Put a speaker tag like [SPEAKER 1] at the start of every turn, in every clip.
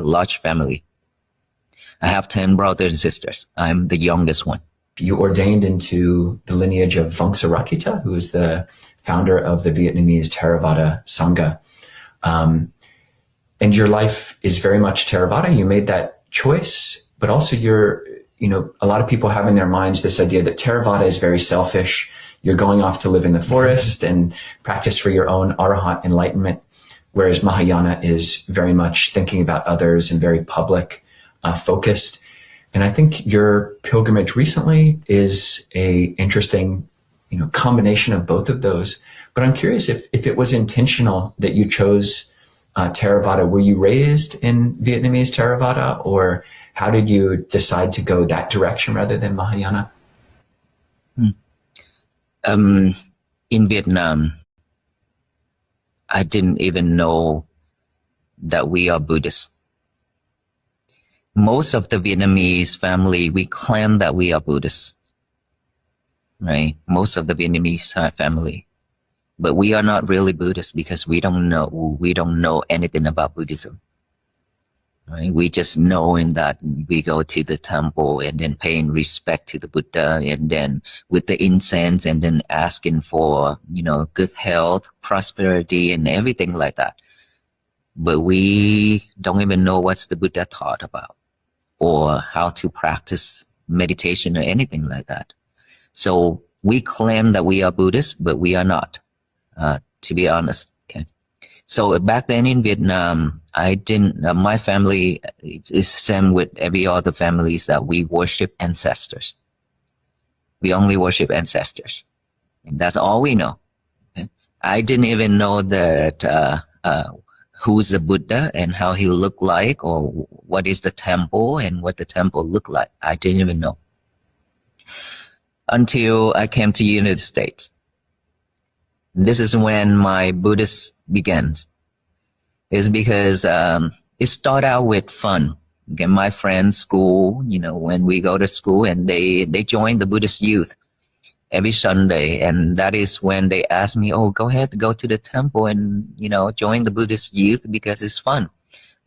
[SPEAKER 1] large family. I have 10 brothers and sisters. I'm the youngest one.
[SPEAKER 2] You ordained into the lineage of Vongsa Rakkhita, who is the founder of the Vietnamese Theravada Sangha. And your life is very much Theravada. You made that choice, but also a lot of people have in their minds this idea that Theravada is very selfish. You're going off to live in the forest and practice for your own arahant enlightenment, whereas Mahayana is very much thinking about others and very public, focused. And I think your pilgrimage recently is a interesting, combination of both of those. But I'm curious if it was intentional that you chose Theravada. Were you raised in Vietnamese Theravada, or how did you decide to go that direction rather than Mahayana?
[SPEAKER 1] In Vietnam, I didn't even know that we are Buddhists. Most of the Vietnamese family, we claim that we are Buddhists, right? Most of the Vietnamese family, but we are not really Buddhists because we don't know anything about Buddhism, right? We just know in that we go to the temple and then paying respect to the Buddha, and then with the incense, and then asking for, good health, prosperity, and everything like that. But we don't even know what's the Buddha taught about, or how to practice meditation or anything like that. So we claim that we are Buddhists, but we are not, to be honest. Okay. So back then in Vietnam, my family is same with every other families, that we worship ancestors. We only worship ancestors. And that's all we know. Okay? I didn't even know that, who's the Buddha and how he looked like, or what is the temple and what the temple looked like. I didn't even know until I came to the United States. This is when my Buddhist begins. It's because it started out with fun. Okay, my friends' school, when we go to school, and they join the Buddhist youth every Sunday, and that is when they ask me, "Oh, go ahead, go to the temple and join the Buddhist youth because it's fun.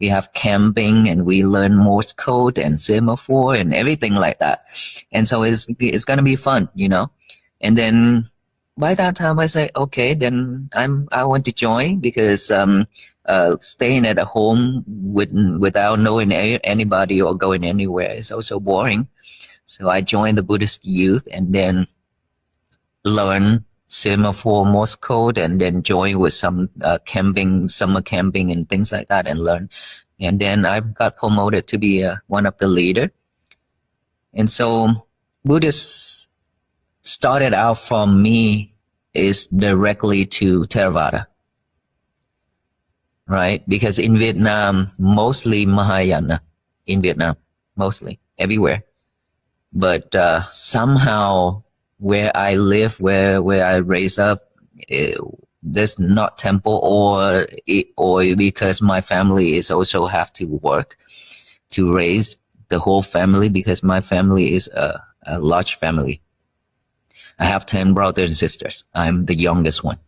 [SPEAKER 1] We have camping and we learn Morse code and semaphore and everything like that, and so it's gonna be fun, And then by that time, I say, okay, then I want to join, because staying at a home without knowing anybody or going anywhere is also boring. So I joined the Buddhist youth, and then learn semaphore, Morse code, and then join with some camping, summer camping and things like that, and learn. And then I got promoted to be one of the leader. And so Buddhists started out from me is directly to Theravada, right? Because in Vietnam, mostly Mahayana, in Vietnam, mostly, everywhere. But somehow where I live, where I raised up, there's not temple, or because my family is also have to work to raise the whole family, because my family is a large family. I have 10 brothers and sisters. I'm the youngest one.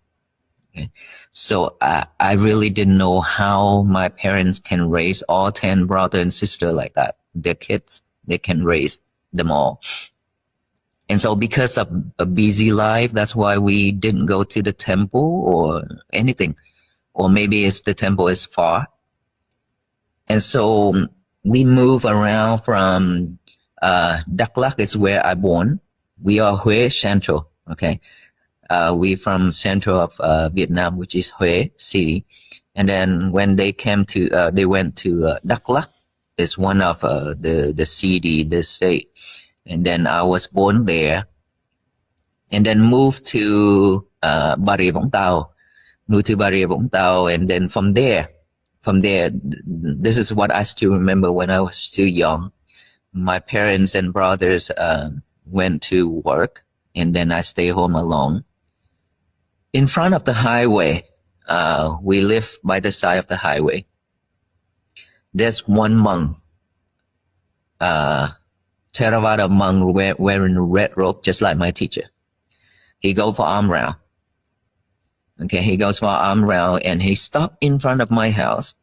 [SPEAKER 1] Okay? So I really didn't know how my parents can raise all 10 brothers and sisters like that. Their kids, they can raise them all. And so because of a busy life, that's why we didn't go to the temple or anything. Or maybe it's the temple is far. And so we move around from Đắk Lắk is where I born. We are Huế Central, okay? We from central of Vietnam, which is Huế city. And then when they came to, they went to Đắk Lắk, is one of the city, the state. And then I was born there, and then moved to Bà Rịa Vũng Tàu, and then from there, this is what I still remember when I was still young. My parents and brothers went to work, and then I stay home alone. In front of the highway, we live by the side of the highway. There's one monk, Theravada monk wearing a red robe, just like my teacher. He go for arm round. Okay, he goes for arm round, and he stopped in front of my house.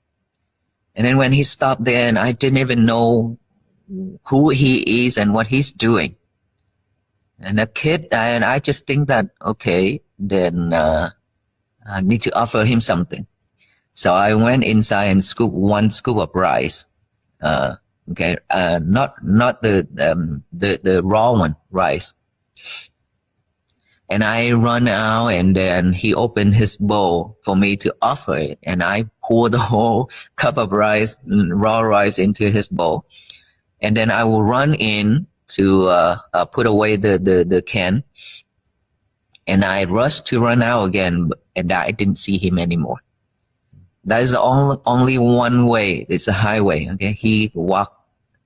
[SPEAKER 1] And then when he stopped there, and I didn't even know who he is and what he's doing. And a kid, and I just think that, okay, then I need to offer him something. So I went inside and scooped one scoop of rice. Okay, not the raw one, rice. And I run out, and then he opened his bowl for me to offer it, and I poured the whole cup of rice, raw rice, into his bowl. And then I will run in to put away the can, and I rushed to run out again, and I didn't see him anymore. That is only one way. It's a highway. Okay, he walked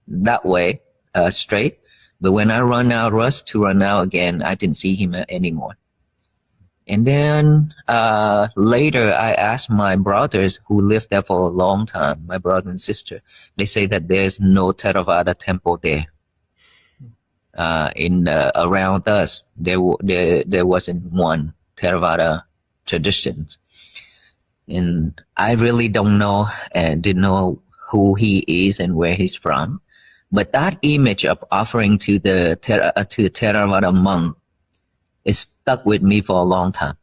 [SPEAKER 1] that way straight. But when I rushed to run out again, I didn't see him anymore. And then later, I asked my brothers who lived there for a long time, my brother and sister. They say that there's no Theravada temple there. Around us, there wasn't one Theravada traditions. And I really don't know and didn't know who he is and where he's from. But that image of offering to the Theravada monk is stuck with me for a long time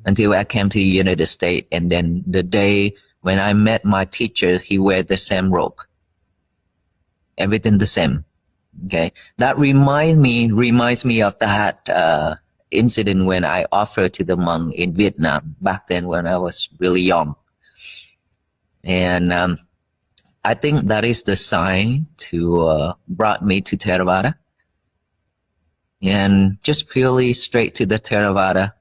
[SPEAKER 1] until I came to the United States. And then the day when I met my teacher, he wear the same robe. Everything the same. Okay, that reminds me of that incident when I offered to the monk in Vietnam back then when I was really young. And I think that is the sign to brought me to Theravada, and just purely straight to the Theravada.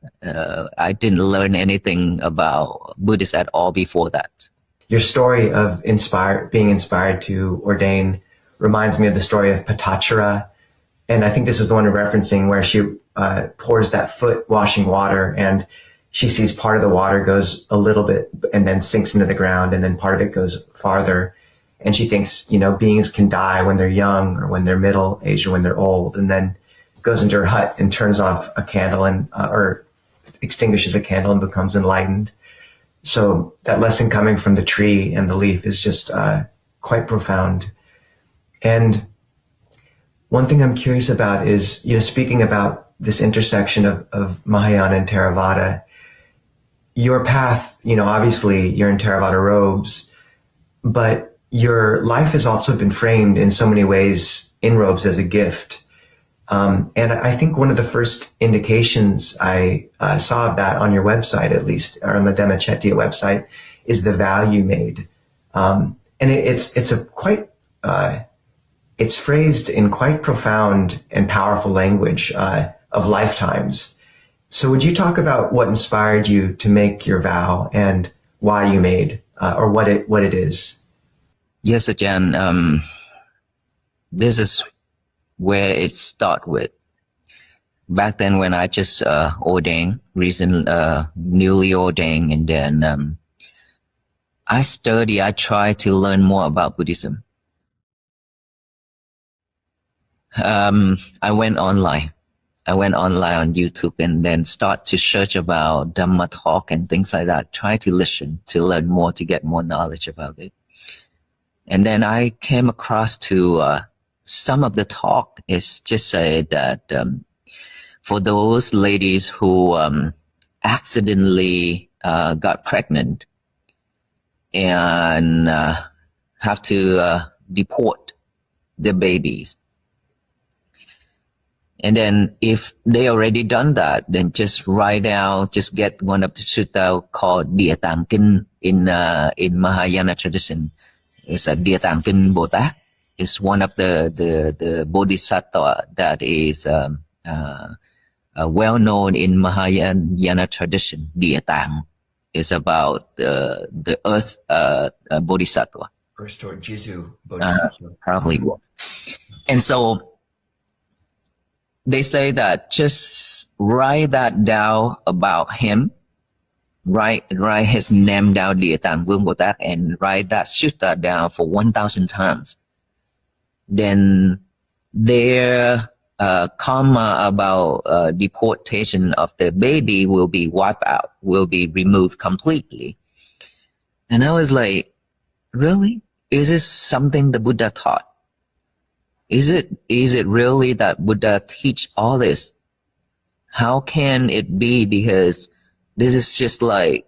[SPEAKER 1] I didn't learn anything about Buddhist at all before that.
[SPEAKER 3] Your story of being inspired to ordain reminds me of the story of Patachara, and I think this is the one you're referencing, where she pours that foot washing water, and she sees part of the water goes a little bit and then sinks into the ground, and then part of it goes farther. And she thinks, beings can die when they're young or when they're middle aged or when they're old, and then goes into her hut and turns off a candle and or extinguishes a candle and becomes enlightened. So that lesson coming from the tree and the leaf is just quite profound. And one thing I'm curious about is, speaking about this intersection of Mahayana and Theravada, your path, obviously you're in Theravada robes, but your life has also been framed in so many ways in robes as a gift. And I think one of the first indications I saw of that on your website, at least, or on the Dhammacetia website, is the vow you made. And it's phrased in quite profound and powerful language of lifetimes. So would you talk about what inspired you to make your vow and why you made, or what it is?
[SPEAKER 1] Yes, Ajahn. This is where it started with. Back then when I just ordained, newly ordained, and then I try to learn more about Buddhism. I went online on YouTube and then start to search about Dhamma talk and things like that. Try to listen, to learn more, to get more knowledge about it. And then I came across to some of the talk is just said that for those ladies who accidentally got pregnant and have to deport their babies. And then if they already done that, then just get one of the sutta called Địa Tạng Kinh in Mahayana tradition. It's a Địa Tạng Kinh Bồ-Tát. It's one of the bodhisattva that is well known in Mahayana tradition. Địa Tạng is about the earth bodhisattva.
[SPEAKER 2] First or Jizu bodhisattva.
[SPEAKER 1] Probably was. And so they say that just write that down about him. Write his name down, Địa Tạng Vương Bồ Tát, and write that sutta down for 1,000 times. Then their karma about deportation of the baby will be wiped out, will be removed completely. And I was like, really? Is this something the Buddha taught? Is it really that Buddha teach all this? How can it be? Because this is just like,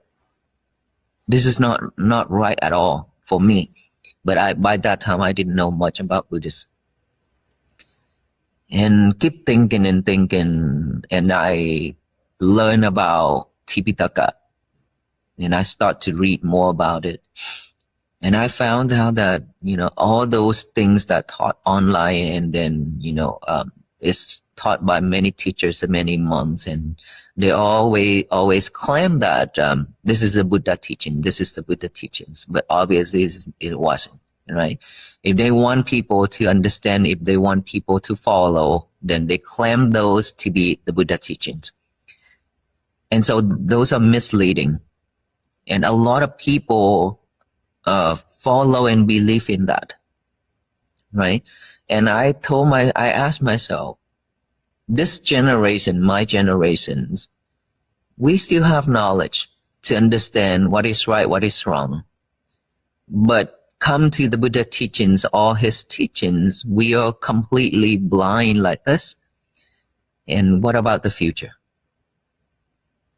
[SPEAKER 1] this is not right at all for me. But by that time, I didn't know much about Buddhism. And keep thinking and thinking, and I learn about Tipitaka, and I start to read more about it. And I found out that, all those things that taught online and then, is taught by many teachers and many monks, and they always claim that this is a Buddha teaching, this is the Buddha teachings, but obviously it wasn't, right? If they want people to understand, if they want people to follow, then they claim those to be the Buddha teachings. And so those are misleading. And a lot of people follow and believe in that, right? And I asked myself, this generation, my generations, we still have knowledge to understand what is right, what is wrong. But come to the Buddha teachings, all his teachings, we are completely blind like this. And what about the future?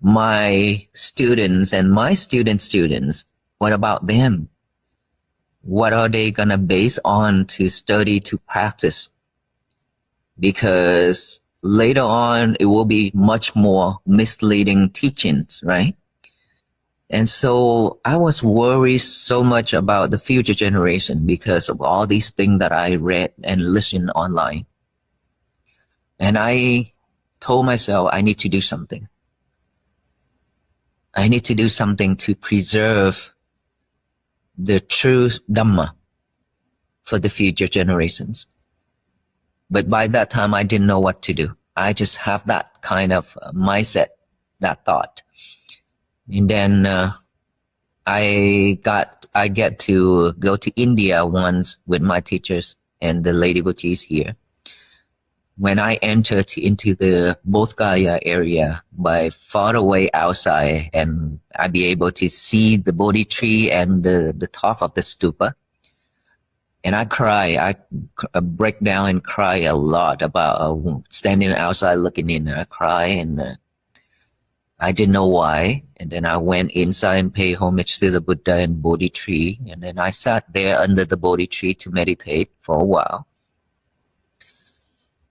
[SPEAKER 1] My students and my students, what about them? What are they gonna base on to study, to practice? Because later on, it will be much more misleading teachings, right? And so I was worried so much about the future generation because of all these things that I read and listened online. And I told myself, I need to do something. I need to do something to preserve the true Dhamma for the future generations. But by that time, I didn't know what to do. I just have that kind of mindset, that thought. And then I get to go to India once with my teachers and the lady Buddhis here. When I entered into the Bodh Gaya area, by far away outside, and I'd be able to see the Bodhi tree and the top of the stupa. And I cry, I break down and cry a lot about standing outside looking in. I cry, and I didn't know why. And then I went inside and paid homage to the Buddha and Bodhi tree. And then I sat there under the Bodhi tree to meditate for a while.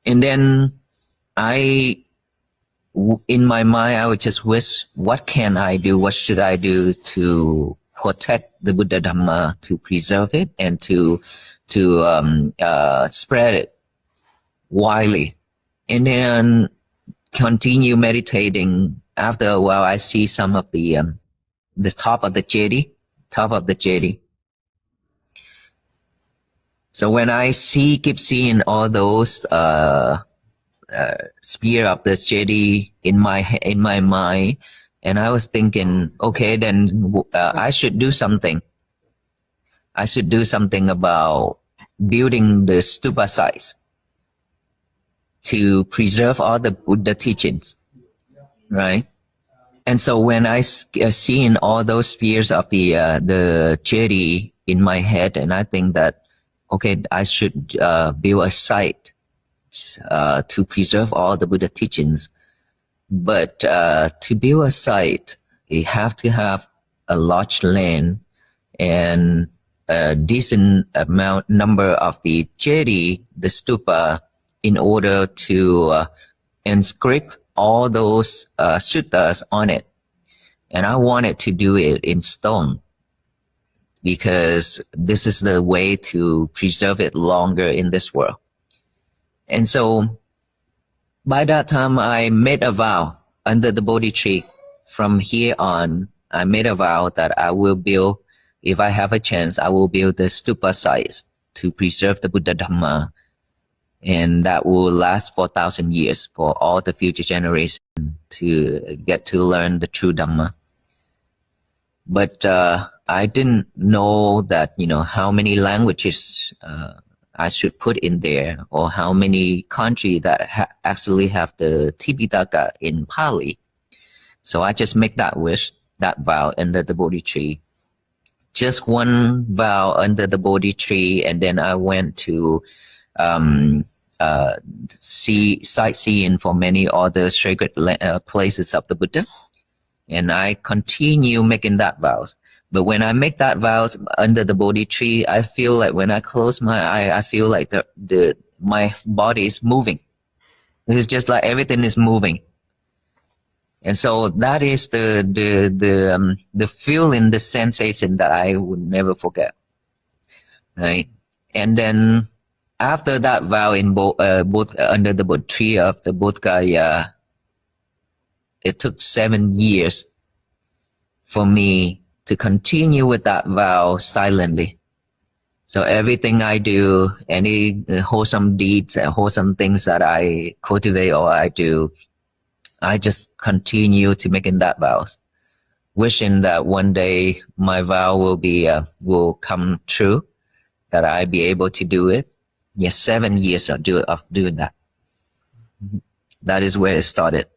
[SPEAKER 1] And then in my mind, I would just wish, what can I do? What should I do to protect the Buddha Dhamma, to preserve it, and to spread it widely? And then continue meditating. After a while, I see some of the top of the jetty. So when I keep seeing all those spear of the jetty in my mind, and I was thinking, okay, then I should do something. I should do something about building the stupa sites to preserve all the Buddha teachings, right? And so when I seen all those spears of the jetty in my head, and I think that, okay, I should build a site to preserve all the Buddha teachings. But to build a site, you have to have a large land and a decent number of the jetty, the stupa, in order to inscribe all those suttas on it. And I wanted to do it in stone, because this is the way to preserve it longer in this world. And so by that time, I made a vow under the Bodhi tree. From here on, I made a vow that I will build, if I have a chance, I will build the stupa sites to preserve the Buddha Dhamma. And that will last for 1,000 years for all the future generations to get to learn the true Dhamma. But I didn't know that, how many languages I should put in there, or how many countries that actually have the Tipitaka in Pali. So I just make that wish, that vow under the Bodhi tree. just one vow under the Bodhi tree, and then I went to sightseeing for many other sacred places of the Buddha, and I continue making that vows. But when I make that vows under the Bodhi tree, I feel like when I close my eye, I feel like my body is moving. It's just like everything is moving. And so that is the feeling, the sensation that I would never forget. Right. And then after that vow in both under the Bodhi tree of the Bodh Gaya, it took 7 years for me to continue with that vow silently. So everything I do, any wholesome deeds and wholesome things that I cultivate or I do, I just continue to making that vows, wishing that one day my vow will come true, that I be able to do it. Yes, 7 years of doing that. That is where it started.